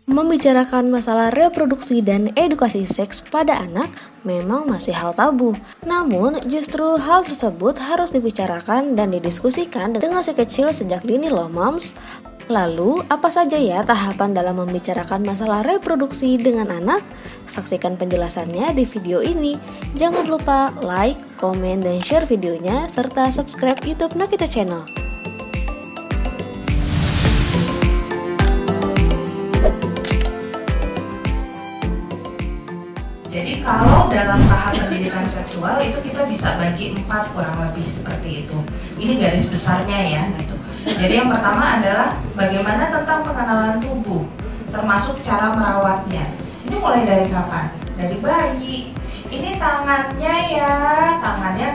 Membicarakan masalah reproduksi dan edukasi seks pada anak memang masih hal tabu. Namun, justru hal tersebut harus dibicarakan dan didiskusikan dengan si kecil sejak dini loh, Moms. Lalu, apa saja ya tahapan dalam membicarakan masalah reproduksi dengan anak? Saksikan penjelasannya di video ini. Jangan lupa like, komen, dan share videonya, serta subscribe YouTube Nakita Channel. Jadi kalau dalam tahap pendidikan seksual itu kita bisa bagi 4 kurang lebih seperti itu. Ini garis besarnya ya gitu. Jadi yang pertama adalah bagaimana tentang pengenalan tubuh, termasuk cara merawatnya. Ini mulai dari kapan? Dari bayi. Ini tangannya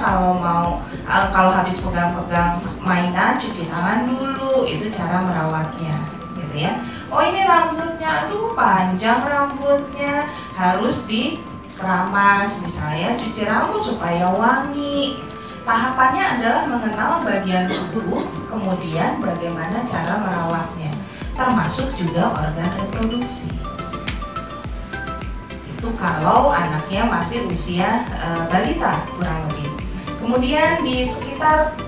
kalau habis pegang-pegang mainan cuci tangan dulu, itu cara merawatnya, gitu ya. Oh ini rambutnya, aduh panjang rambutnya, harus dikeramas misalnya, cuci rambut supaya wangi. Tahapannya adalah mengenal bagian tubuh, kemudian bagaimana cara merawatnya, termasuk juga organ reproduksi. Itu kalau anaknya masih usia balita kurang lebih. Kemudian di sekitar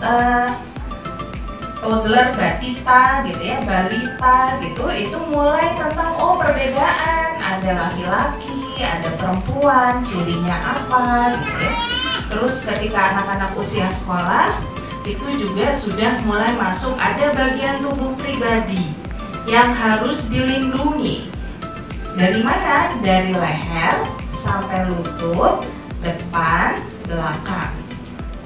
toddler, batita gitu ya, balita gitu, itu mulai tentang perbedaan, ada laki-laki, ada perempuan, cirinya apa gitu ya. Terus ketika anak-anak usia sekolah itu juga sudah mulai masuk, ada bagian tubuh pribadi yang harus dilindungi. Dari mana? Dari leher sampai lutut, depan, belakang.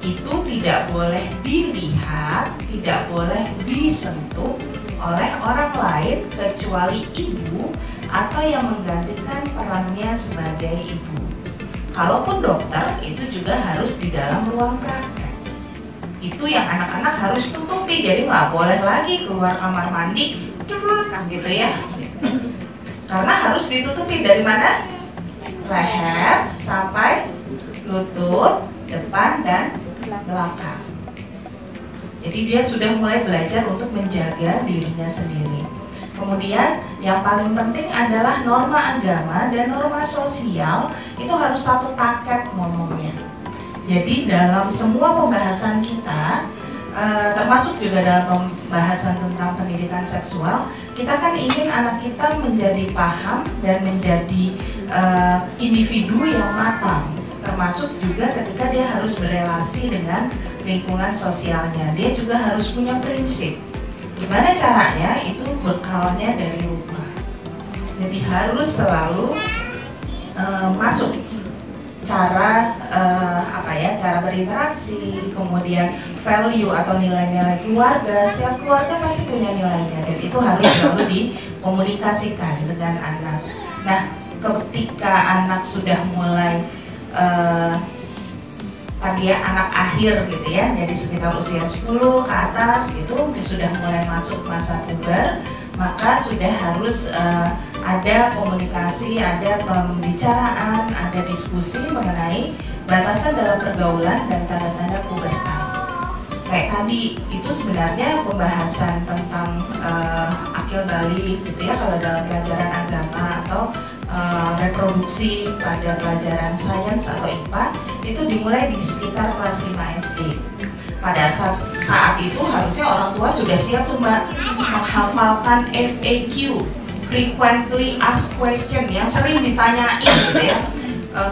Itu tidak boleh dilihat, tidak boleh disentuh oleh orang lain kecuali ibu atau yang menggantikan perannya sebagai ibu. Kalaupun dokter, itu juga harus di dalam ruang praktek. Itu yang anak-anak harus tutupi, jadi nggak boleh lagi keluar kamar mandi, gitu ya. Karena harus ditutupi dari mana? Leher sampai lutut, depan dan belakang. Jadi dia sudah mulai belajar untuk menjaga dirinya sendiri. Kemudian yang paling penting adalah norma agama dan norma sosial, itu harus satu paket ngomongnya. Jadi dalam semua pembahasan kita, termasuk juga dalam pembahasan tentang pendidikan seksual, kita kan ingin anak kita menjadi paham dan menjadi individu yang matang. Termasuk juga ketika dia harus berelasi dengan lingkungan sosialnya, dia juga harus punya prinsip. Gimana caranya? Itu bekalnya dari rumah. Jadi harus selalu masuk cara cara berinteraksi, kemudian value atau nilai-nilai keluarga. Setiap keluarga pasti punya nilainya, dan itu harus selalu dikomunikasikan dengan anak. Nah, ketika anak sudah mulai anak akhir gitu ya, jadi sekitar usia 10 ke atas gitu, sudah mulai masuk masa puber, maka sudah harus ada komunikasi, ada pembicaraan, ada diskusi mengenai batasan dalam pergaulan dan tanda-tanda pubertas. Kayak tadi, itu sebenarnya pembahasan tentang akil balik gitu ya, kalau dalam pelajaran agama atau reproduksi pada pelajaran sains atau IPA, itu dimulai di sekitar kelas 5 SD. Pada saat itu harusnya orang tua sudah siap tuh Mbak, menghafalkan FAQ, frequently asked question, yang sering ditanyain gitu ya.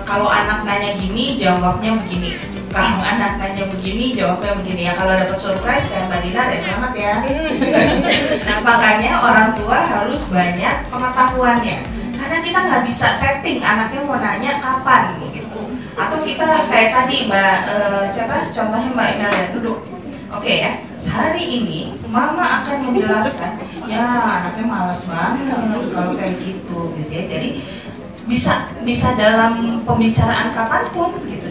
Kalau anak nanya gini, jawabnya begini. Kalau anak nanya begini, jawabnya begini ya. Kalau dapat surprise kayak Mbak Dina, selamat ya. Nah, makanya orang tua harus banyak pengetahuannya. Karena kita nggak bisa setting anaknya mau nanya kapan gitu. Atau kita kayak tadi contohnya Mbak Imelda duduk. Oke ya, hari ini Mama akan menjelaskan. Ya anaknya malas banget kalau kayak gitu ya. Jadi bisa dalam pembicaraan kapanpun gitu.